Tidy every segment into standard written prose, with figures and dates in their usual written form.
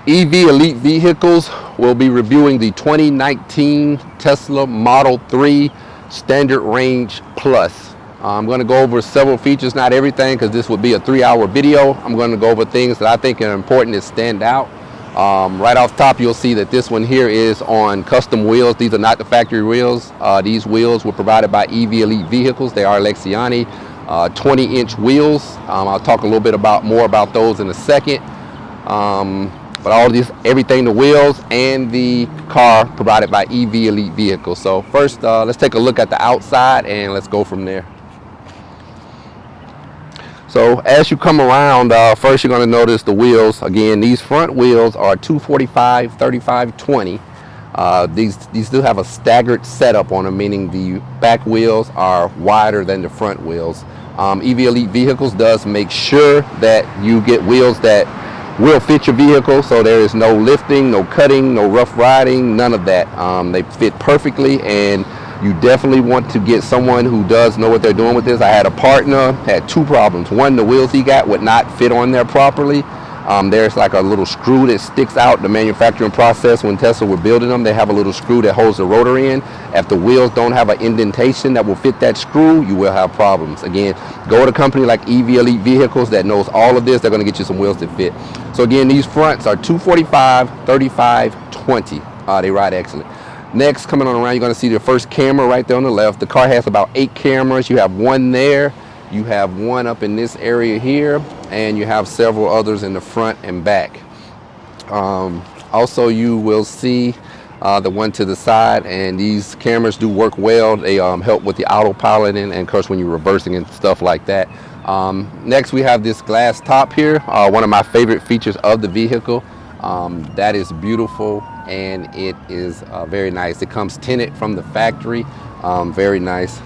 EV Elite Vehicles, will be reviewing the 2019 Tesla Model 3 Standard Range Plus. I'm going to go over several features, not everything, because this would be a 3-hour video. I'm going to go over things that I think are important that stand out. Right off top, you'll see that this one here is on custom wheels. These are not the factory wheels. These wheels were provided by EV Elite Vehicles. They are Lexiani 20-inch wheels. I'll talk a little bit more about those in a second. But all of this, everything, the wheels and the car, provided by EV Elite Vehicles. So first, let's take a look at the outside and let's go from there. So as you come around, first you're going to notice the wheels. Again, these front wheels are 245, 35, 20. These do have a staggered setup on them, meaning the back wheels are wider than the front wheels. EV Elite Vehicles does make sure that you get wheels that will fit your vehicle, so there is no lifting, no cutting, no rough riding, none of that. They fit perfectly, and you definitely want to get someone who does know what they're doing with this. I had a partner, had two problems. One, the wheels he got would not fit on there properly. There's like a little screw that sticks out the manufacturing process. When Tesla were building them, they have a little screw that holds the rotor in. If the wheels don't have an indentation that will fit that screw, you will have problems. Again, go to a company like EV Elite Vehicles that knows all of this. They're going to get you some wheels that fit. So again, these fronts are 245, 35, 20. They ride excellent. Next, coming on around, you're going to see the first camera right there on the left. The car has about 8 cameras. You have one there. You have one up in this area here, and you have several others in the front and back. Also, you will see the one to the side, and these cameras do work well. They help with the autopiloting and of course when you're reversing and stuff like that. Next, we have this glass top here, one of my favorite features of the vehicle. That is beautiful, and it is very nice. It comes tinted from the factory, very nice.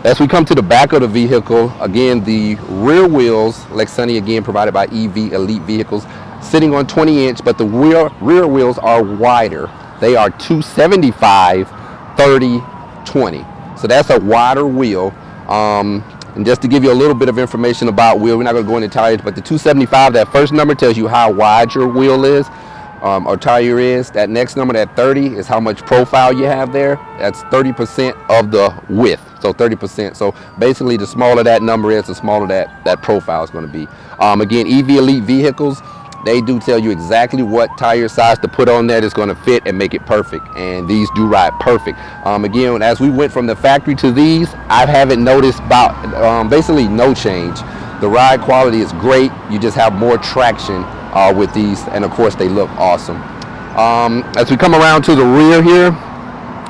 As we come to the back of the vehicle, again, the rear wheels, Lexiani again provided by EV Elite Vehicles, sitting on 20-inch, but the rear wheels are wider. They are 275, 30, 20. So that's a wider wheel. And just to give you a little bit of information about wheel, we're not going to go into tires, but the 275, that first number tells you how wide your wheel is, or tire is. That next number, that 30, is how much profile you have there. That's 30% of the width, so 30%. So basically, the smaller that number is, the smaller that profile is going to be. Again, EV Elite Vehicles, they do tell you exactly what tire size to put on there that's going to fit and make it perfect, and these do ride perfect. Again, as we went from the factory to these, I haven't noticed about basically no change. The ride quality is great. You just have more traction with these, and of course they look awesome. As we come around to the rear here,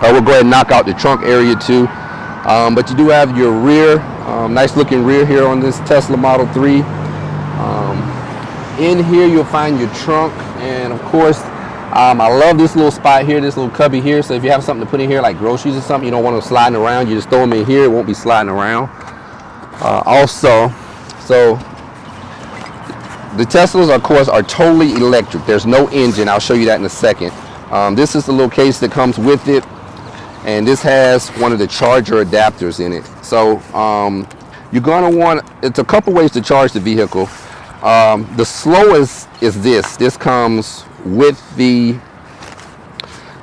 we'll go ahead and knock out the trunk area too. But you do have your rear, nice looking rear here on this Tesla Model 3. In here you'll find your trunk, and of course I love this little spot here, this little cubby here. So if you have something to put in here like groceries or something, you don't want them sliding around, you just throw them in here, it won't be sliding around. Also, so the Teslas, of course, are totally electric. There's no engine. I'll show you that in a second. This is the little case that comes with it, and this has one of the charger adapters in it. So you're going to want, it's a couple ways to charge the vehicle. The slowest is this. This comes with the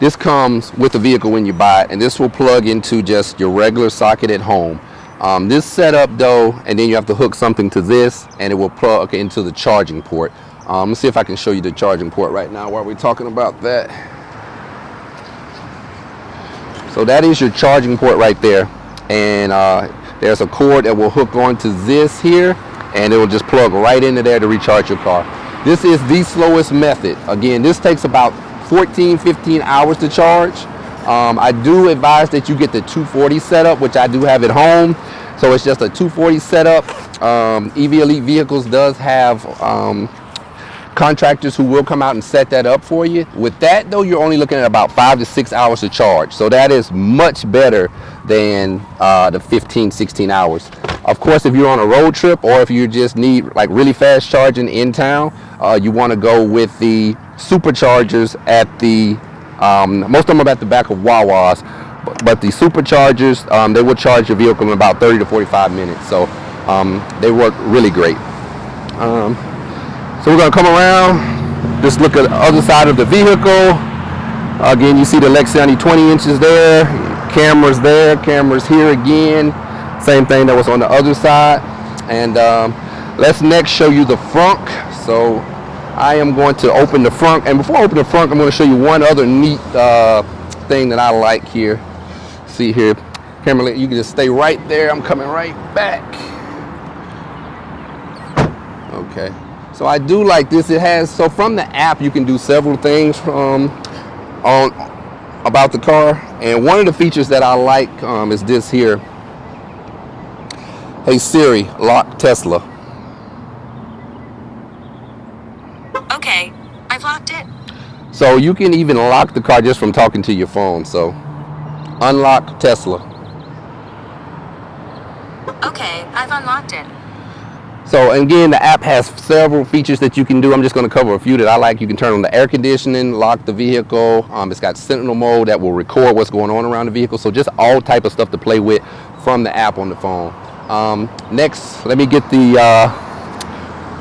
vehicle when you buy it, and this will plug into just your regular socket at home. This setup though, and then you have to hook something to this, and it will plug into the charging port. Let's see if I can show you the charging port right now while we're talking about that. So that is your charging port right there, and there's a cord that will hook onto this here, and it will just plug right into there to recharge your car. This is the slowest method. Again, this takes about 14-15 hours to charge. I do advise that you get the 240 setup, which I do have at home. So it's just a 240 setup. EV Elite Vehicles does have contractors who will come out and set that up for you. With that though, you're only looking at about 5 to 6 hours to charge. So that is much better than the 15-16 hours. Of course, if you're on a road trip, or if you just need like really fast charging in town, you want to go with the superchargers at the most of them are at the back of Wawa's, but the superchargers, they will charge your vehicle in about 30 to 45 minutes. So they work really great. So we're going to come around. Just look at the other side of the vehicle. Again, you see the Lexiani 20 inches there, cameras there, cameras here again. Same thing that was on the other side. And let's next show you the frunk. So I am going to open the frunk. And before I open the frunk, I'm going to show you one other neat thing that I like here. See here, camera, you can just stay right there. I'm coming right back. Okay. So I do like this. It has, so from the app, you can do several things about the car, and one of the features that I like is this here. Hey Siri, lock Tesla. Okay, I've locked it. So you can even lock the car just from talking to your phone. So unlock Tesla. Okay, I've unlocked it. So again, the app has several features that you can do. I'm just going to cover a few that I like. You can turn on the air conditioning, lock the vehicle. It's got Sentinel mode that will record what's going on around the vehicle. So just all type of stuff to play with from the app on the phone. Next, let me get the,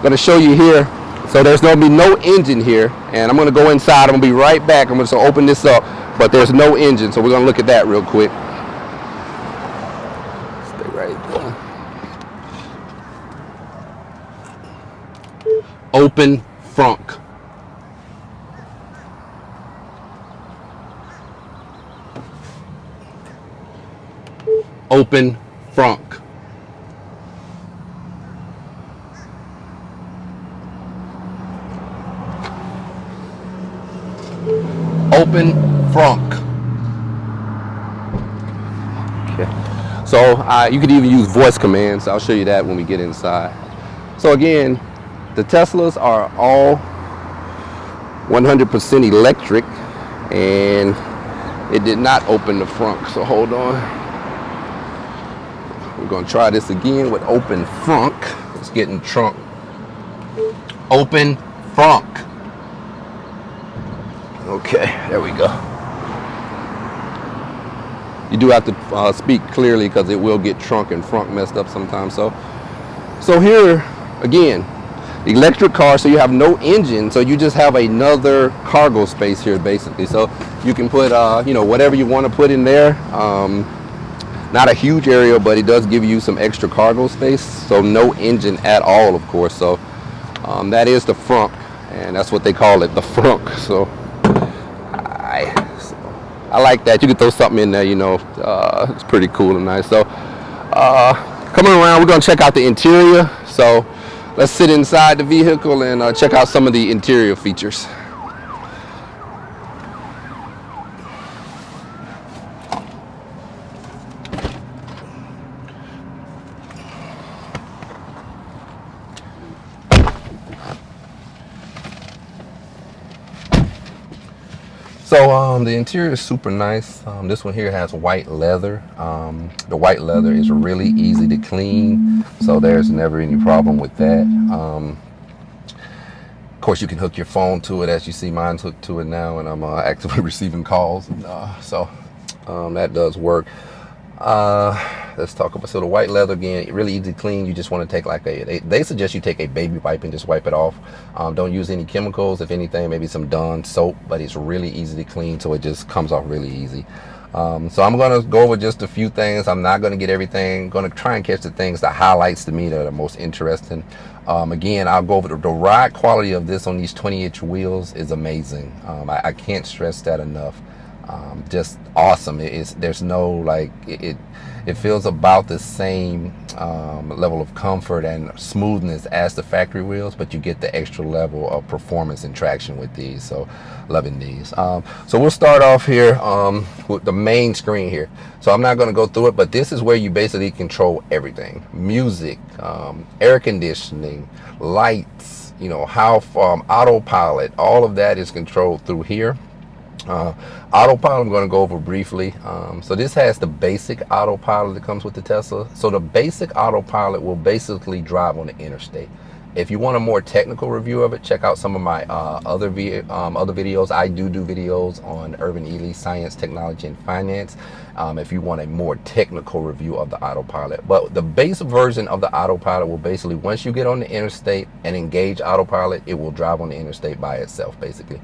going to show you here. So there's going to be no engine here, and I'm going to go inside. I'm going to be right back. I'm going to open this up, but there's no engine. So we're going to look at that real quick. Stay right there. Open frunk. Open frunk. Open frunk. Okay. So you could even use voice commands. I'll show you that when we get inside. So again, the Teslas are all 100% electric, and it did not open the frunk. So hold on. We're going to try this again with open frunk. Let's get in trunk. Open frunk. Okay, there we go. You do have to speak clearly because it will get trunk and frunk messed up sometimes. So here again, electric car, so you have no engine, so you just have another cargo space here basically. So you can put whatever you want to put in there. Not a huge area, but it does give you some extra cargo space. So no engine at all, of course. So that is the frunk, and that's what they call it, the frunk. So I like that. You can throw something in there, it's pretty cool and nice. So coming around, we're going to check out the interior. So let's sit inside the vehicle and check out some of the interior features. So the interior is super nice. This one here has white leather. The white leather is really easy to clean, so there's never any problem with that. Of course, you can hook your phone to it. As you see, mine's hooked to it now, and I'm actively receiving calls. So that does work. Let's talk about, so the white leather, again, really easy to clean. You just want to take like they suggest you take a baby wipe and just wipe it off. Don't use any chemicals. If anything, maybe some Dawn soap, but it's really easy to clean, so it just comes off really easy. So I'm going to go over just a few things. I'm not going to get everything. I'm going to try and catch the things, the highlights to me that are most interesting. Again, I'll go over the ride quality of this on these 20-inch wheels is amazing. I can't stress that enough. Just awesome. There's no, like, it feels about the same level of comfort and smoothness as the factory wheels, but you get the extra level of performance and traction with these. So loving these. So we'll start off here with the main screen here. So I'm not going to go through it, but this is where you basically control everything: music, air conditioning, lights, how autopilot. All of that is controlled through here. Autopilot I'm going to go over briefly. So this has the basic autopilot that comes with the Tesla. So the basic autopilot will basically drive on the interstate. If you want a more technical review of it, check out some of my other videos. I do videos on urban EV, science, technology, and finance. If you want a more technical review of the autopilot. But the base version of the autopilot will basically, once you get on the interstate and engage autopilot, it will drive on the interstate by itself, basically.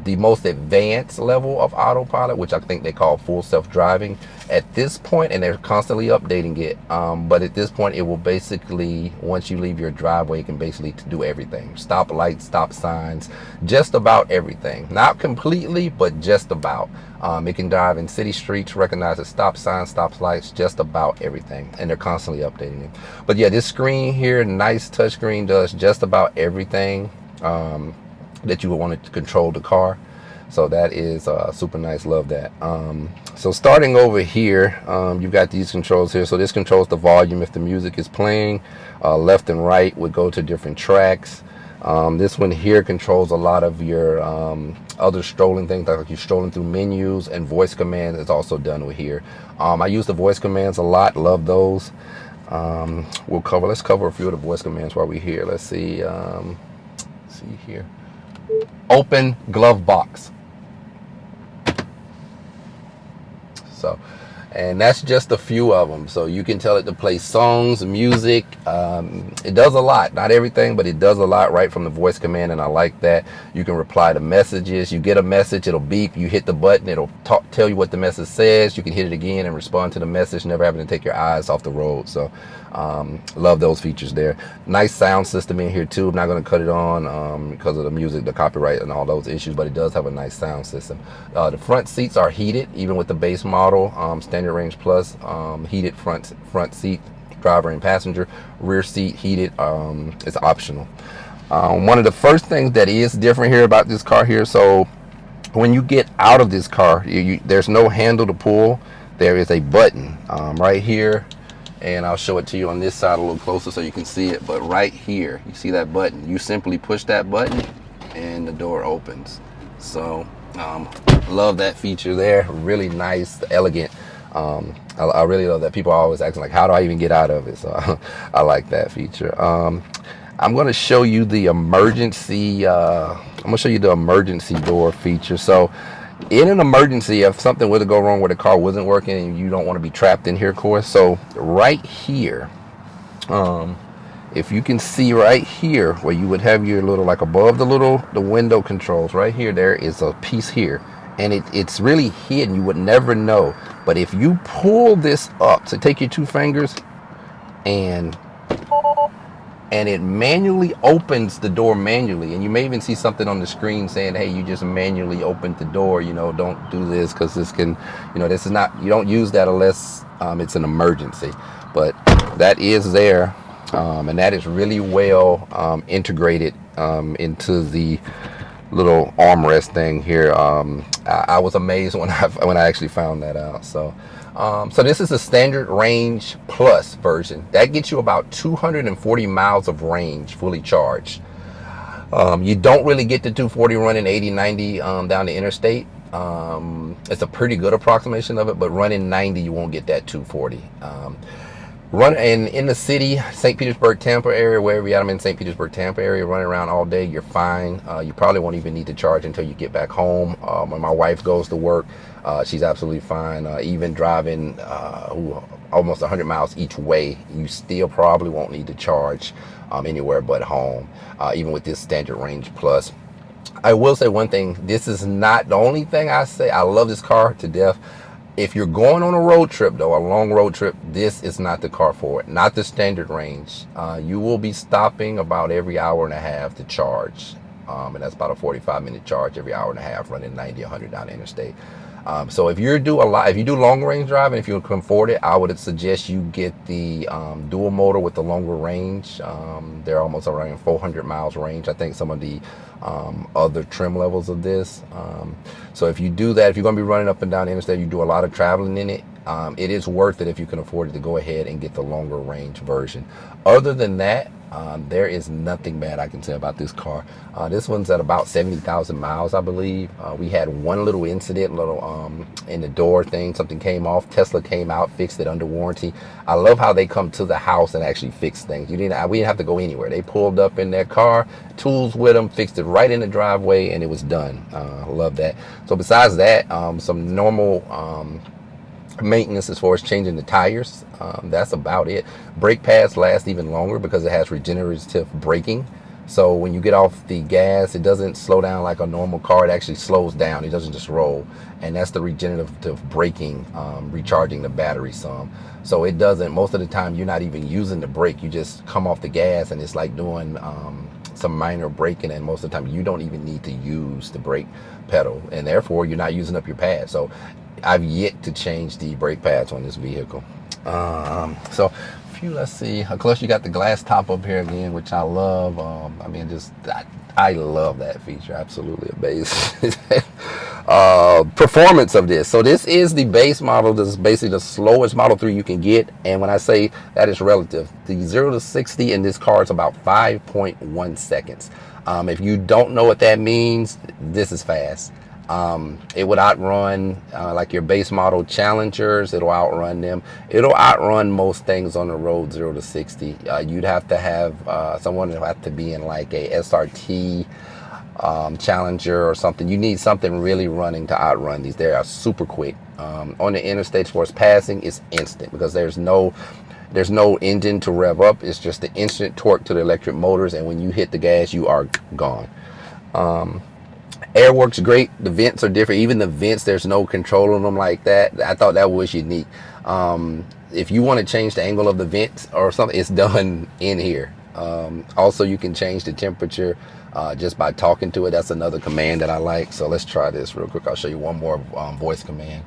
The most advanced level of autopilot, which I think they call full self-driving at this point, and they're constantly updating it, but at this point it will basically, once you leave your driveway, it can basically do everything. Stop lights, stop signs, just about everything. Not completely, but just about. It can drive in city streets, recognize the stop signs, stop lights, just about everything, and they're constantly updating it. But yeah, this screen here, nice touchscreen, does just about everything that you would want to control the car. So that is super nice. Love that. So starting over here, you've got these controls here. So this controls the volume if the music is playing. Left and right would go to different tracks. This one here controls a lot of your other strolling things, like you're strolling through menus, and voice commands is also done with here. I use the voice commands a lot. Love those. Let's cover a few of the voice commands while we're here. Let's see. See here. Open glove box. So, and that's just a few of them. So you can tell it to play songs, music. It does a lot, not everything, but it does a lot right from the voice command, and I like that. You can reply to messages. You get a message, it'll beep. You hit the button, it'll tell you what the message says. You can hit it again and respond to the message, never having to take your eyes off the road. So love those features there. Nice sound system in here too. I'm not going to cut it on because of the music, the copyright, and all those issues, but it does have a nice sound system. The front seats are heated, even with the base model. Standard range plus, heated front seat, driver and passenger. Rear seat heated, is optional. One of the first things that is different here about this car here, so when you get out of this car, there's no handle to pull. There is a button right here, and I'll show it to you on this side a little closer so you can see it. But right here, you see that button. You simply push that button and the door opens. So love that feature there. Really nice, elegant. I really love that. People are always asking, like, how do I even get out of it? So I like that feature. I'm going to show you the emergency door feature. So in an emergency, if something were to go wrong where the car wasn't working and you don't want to be trapped in here, of course. So right here, if you can see right here where you would have your little, like above the window controls right here, there is a piece here, and it's really hidden. You would never know. But if you pull this up, so take your two fingers and it manually opens the door manually. And you may even see something on the screen saying, hey, you just manually opened the door, don't do this, because this can, this is not, you don't use that unless it's an emergency. But that is there, and that is really well integrated into the little armrest thing here. I was amazed when I actually found that out. So this is a standard range plus version that gets you about 240 miles of range fully charged. You don't really get to 240 running 80, 90 down the interstate. It's a pretty good approximation of it, but running 90 you won't get that 240. In the city, St. Petersburg, Tampa area, wherever you're at, I'm in St. Petersburg, Tampa area, running around all day, you're fine. You probably won't even need to charge until you get back home. When my wife goes to work, she's absolutely fine. Even driving almost 100 miles each way, you still probably won't need to charge anywhere but home, even with this standard range plus. I will say one thing, this is not the only thing I say. I love this car to death. If you're going on a road trip, though, a long road trip, this is not the car for it. Not the standard range. You will be stopping about every hour and a half to charge. And that's about a 45-minute charge every hour and a half, running 90, 100 down the interstate. So if you do long range driving, if you can afford it, I would suggest you get the dual motor with the longer range. They're almost around 400 miles range. I think some of the other trim levels of this. So if you do that, if you're going to be running up and down the interstate, you do a lot of traveling in it, It is worth it if you can afford it to go ahead and get the longer range version. Other than that, there is nothing bad I can say about this car. This one's at about 70,000 miles, I believe. We had one little incident, in the door thing, something came off. Tesla came out, fixed it under warranty. I love how they come to the house and actually fix things. We didn't have to go anywhere. They pulled up in their car, tools with them, fixed it right in the driveway, and it was done. I love that. So besides that, some normal maintenance as far as changing the tires. That's about it. Brake pads last even longer because it has regenerative braking. So when you get off the gas, it doesn't slow down like a normal car. It actually slows down. It doesn't just roll. And that's the regenerative braking, recharging the battery some. So it doesn't, most of the time, you're not even using the brake. You just come off the gas and it's like doing some minor braking. And most of the time, you don't even need to use the brake pedal. And therefore, you're not using up your pad. So I've yet to change the brake pads on this vehicle. So let's see. Of course, you got the glass top up here again, which I love. I love that feature. Absolutely amazing. Performance of this. So this is the base model. This is basically the slowest Model 3 you can get. And when I say that, is relative. The 0 to 60 in this car is about 5.1 seconds. If you don't know what that means, this is fast. It would outrun like your base model Challengers. It'll outrun them. It'll outrun most things on the road 0 to 60. You'd have to have someone who have to be in like a SRT Challenger or something. You need something really running to outrun these. They are super quick. On the interstate, for passing, it's instant because there's no engine to rev up. It's just the instant torque to the electric motors, and when you hit the gas, you are gone. Air works great. The vents are different. Even the vents, there's no control on them like that. I thought that was unique. If you want to change the angle of the vents or something, it's done in here. Also, you can change the temperature just by talking to it. That's another command that I like. So let's try this real quick. I'll show you one more voice command.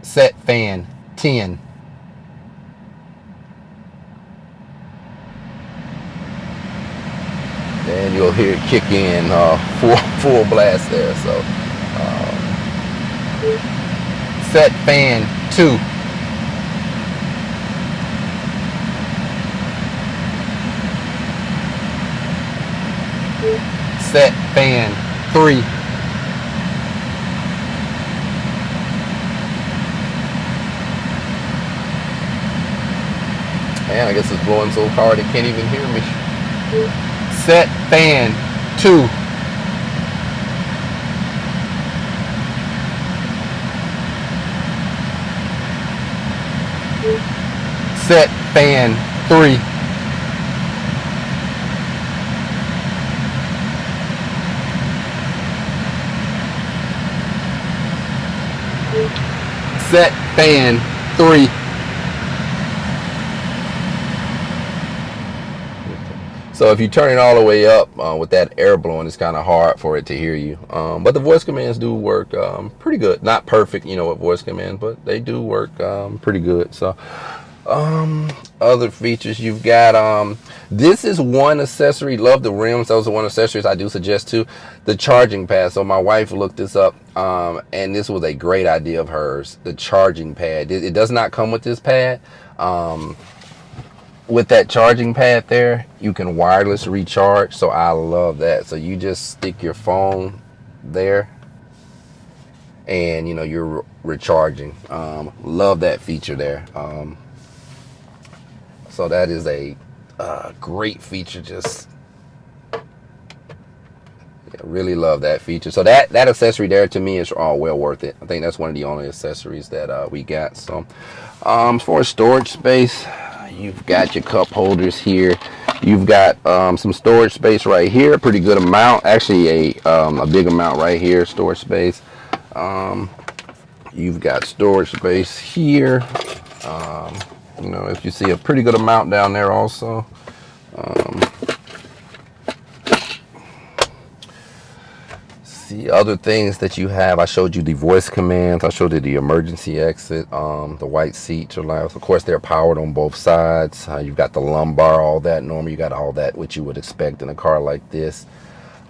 Set fan 10. And you'll hear it kick in full blast there. So set fan 2. Set fan 3. Man, I guess it's blowing so hard it can't even hear me. Set fan 2. Set fan 3. Set fan 3. So if you turn it all the way up with that air blowing, it's kind of hard for it to hear you. But the voice commands do work pretty good. Not perfect, with voice commands, but they do work pretty good. So other features you've got, this is one accessory. Love the rims. Those are one accessories I do suggest too. The charging pad. So my wife looked this up and this was a great idea of hers. The charging pad. It does not come with this pad. With that charging pad there, you can wireless recharge. So I love that. So you just stick your phone there and you're recharging. Love that feature there. So that is a great feature. Just really love that feature. So that accessory there to me is well worth it. I think that's one of the only accessories that we got. So as far as storage space, you've got your cup holders here. You've got some storage space right here. Pretty good amount. Actually a big amount right here, storage space. You've got storage space here. If you see a pretty good amount down there also. See other things that you have. I showed you the voice commands. I showed you the emergency exit. The white seats are loud. Of course, they're powered on both sides. You've got the lumbar, all that. Normally, you got all that, which you would expect in a car like this.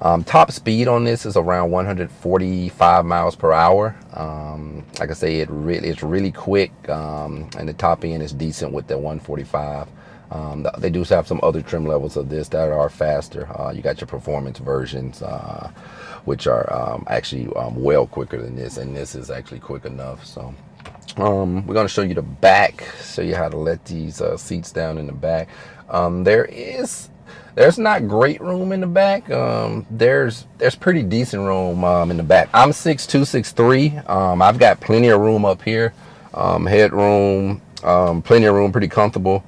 Top speed on this is around 145 miles per hour. Like I say, it's really quick, and the top end is decent with the 145. They do have some other trim levels of this that are faster. You got your performance versions, which are actually well quicker than this, and this is actually quick enough. So we're going to show you the back, show you how to let these seats down in the back. There's not great room in the back. There's pretty decent room in the back. I'm 6'2", 6'3". I've got plenty of room up here, headroom, plenty of room, pretty comfortable.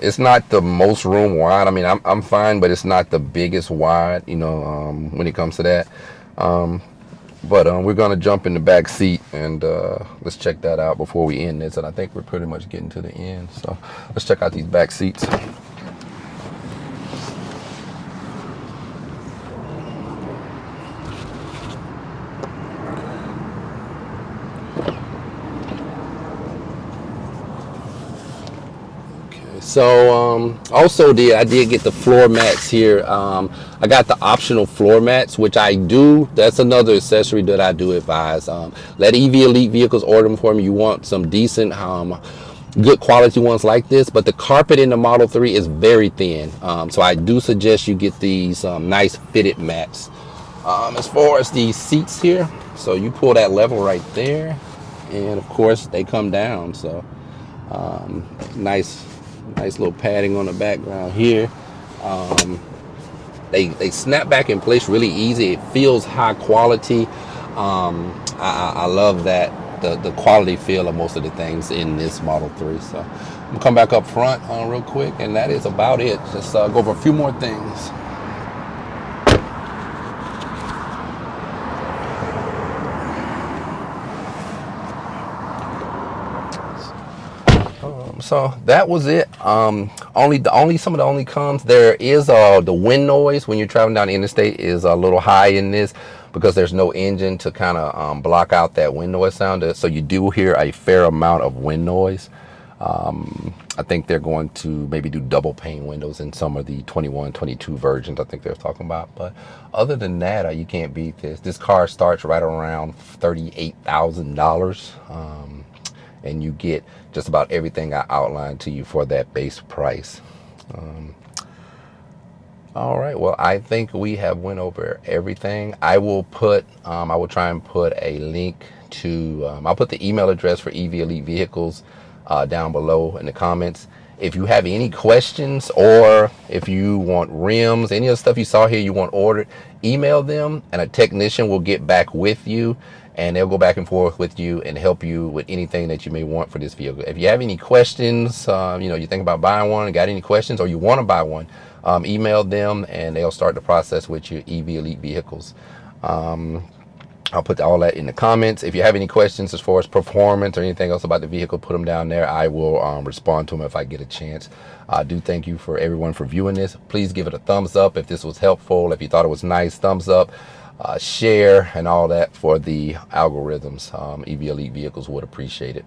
It's not the most room wide. I mean, I'm fine, but it's not the biggest wide, when it comes to that. But we're gonna jump in the back seat and let's check that out before we end this. And I think we're pretty much getting to the end. So let's check out these back seats. So also I did get the floor mats here. I got the optional floor mats, which that's another accessory that I do advise. Let EV Elite Vehicles order them for me. You want some decent good quality ones like this, but the carpet in the Model 3 is very thin, so I do suggest you get these nice fitted mats. As far as these seats here, so you pull that level right there, and of course they come down. So nice little padding on the background here. They snap back in place really easy. It feels high quality. I love that the quality feel of most of the things in this Model 3. So I'm gonna come back up front real quick, and that is about it. Just go over a few more things. So that was it. Some of the only cons there is the wind noise when you're traveling down the interstate is a little high in this, because there's no engine to kind of block out that wind noise sound. So you do hear a fair amount of wind noise. I think they're going to maybe do double pane windows in some of the 21, 22 versions I think they're talking about. But other than that, you can't beat this. This car starts right around $38,000. And you get just about everything I outlined to you for that base price. All right, well, I think we have went over everything. I will try and put a link to, I'll put the email address for EV Elite Vehicles down below in the comments. If you have any questions, or if you want rims, any of the stuff you saw here you want ordered, email them and a technician will get back with you, and they'll go back and forth with you and help you with anything that you may want for this vehicle. If you have any questions, you think about buying one and got any questions, or you want to buy one, email them and they'll start the process with your EV Elite Vehicles. I'll put all that in the comments. If you have any questions as far as performance or anything else about the vehicle, put them down there. I will respond to them if I get a chance. I do thank you for everyone for viewing this. Please give it a thumbs up if this was helpful. If you thought it was nice, thumbs up, share, and all that for the algorithms. EV Elite Vehicles would appreciate it.